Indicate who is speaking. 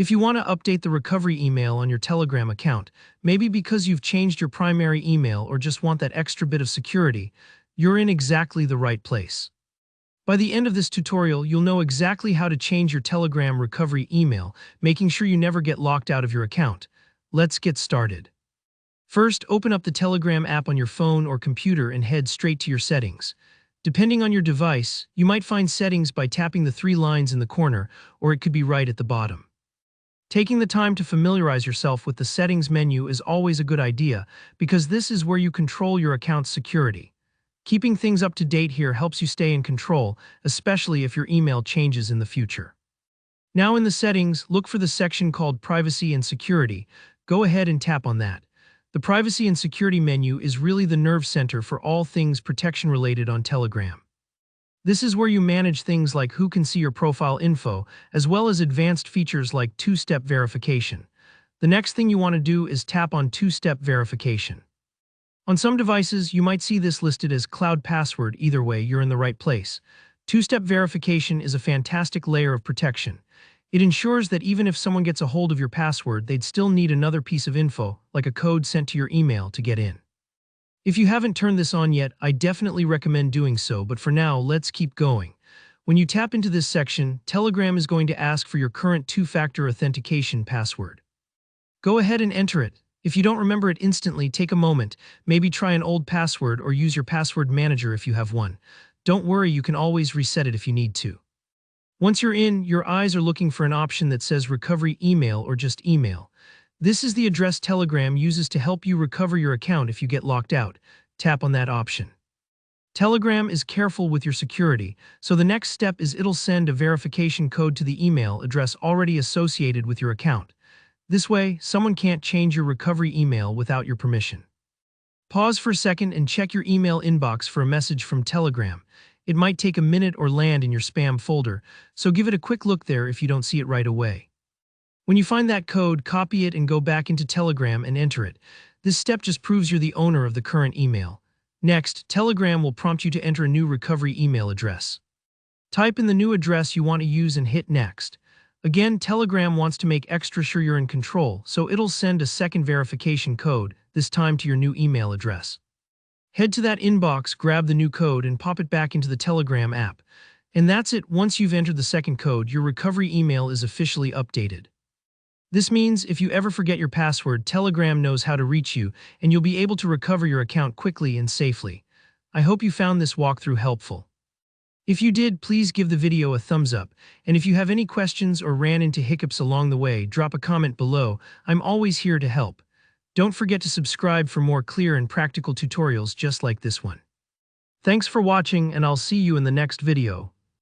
Speaker 1: If you want to update the recovery email on your Telegram account, maybe because you've changed your primary email or just want that extra bit of security, you're in exactly the right place. By the end of this tutorial, you'll know exactly how to change your Telegram recovery email, making sure you never get locked out of your account. Let's get started. First, open up the Telegram app on your phone or computer and head straight to your settings. Depending on your device, you might find settings by tapping the three lines in the corner, or it could be right at the bottom. Taking the time to familiarize yourself with the settings menu is always a good idea because this is where you control your account's security. Keeping things up to date here helps you stay in control, especially if your email changes in the future. Now in the settings, look for the section called Privacy and Security. Go ahead and tap on that. The Privacy and Security menu is really the nerve center for all things protection related on Telegram. This is where you manage things like who can see your profile info, as well as advanced features like two-step verification. The next thing you want to do is tap on two-step verification. On some devices, you might see this listed as Cloud Password. Either way, you're in the right place. Two-step verification is a fantastic layer of protection. It ensures that even if someone gets a hold of your password, they'd still need another piece of info, like a code sent to your email, to get in. If you haven't turned this on yet, I definitely recommend doing so, but for now, let's keep going. When you tap into this section, Telegram is going to ask for your current two-factor authentication password. Go ahead and enter it. If you don't remember it instantly, take a moment, maybe try an old password or use your password manager if you have one. Don't worry, you can always reset it if you need to. Once you're in, your eyes are looking for an option that says Recovery Email or just Email. This is the address Telegram uses to help you recover your account if you get locked out. Tap on that option. Telegram is careful with your security, so the next step is it'll send a verification code to the email address already associated with your account. This way, someone can't change your recovery email without your permission. Pause for a second and check your email inbox for a message from Telegram. It might take a minute or land in your spam folder, so give it a quick look there if you don't see it right away. When you find that code, copy it and go back into Telegram and enter it. This step just proves you're the owner of the current email. Next, Telegram will prompt you to enter a new recovery email address. Type in the new address you want to use and hit Next. Again, Telegram wants to make extra sure you're in control, so it'll send a second verification code, this time to your new email address. Head to that inbox, grab the new code, and pop it back into the Telegram app. And that's it. Once you've entered the second code, your recovery email is officially updated. This means if you ever forget your password, Telegram knows how to reach you, and you'll be able to recover your account quickly and safely. I hope you found this walkthrough helpful. If you did, please give the video a thumbs up, and if you have any questions or ran into hiccups along the way, drop a comment below. I'm always here to help. Don't forget to subscribe for more clear and practical tutorials just like this one. Thanks for watching, and I'll see you in the next video.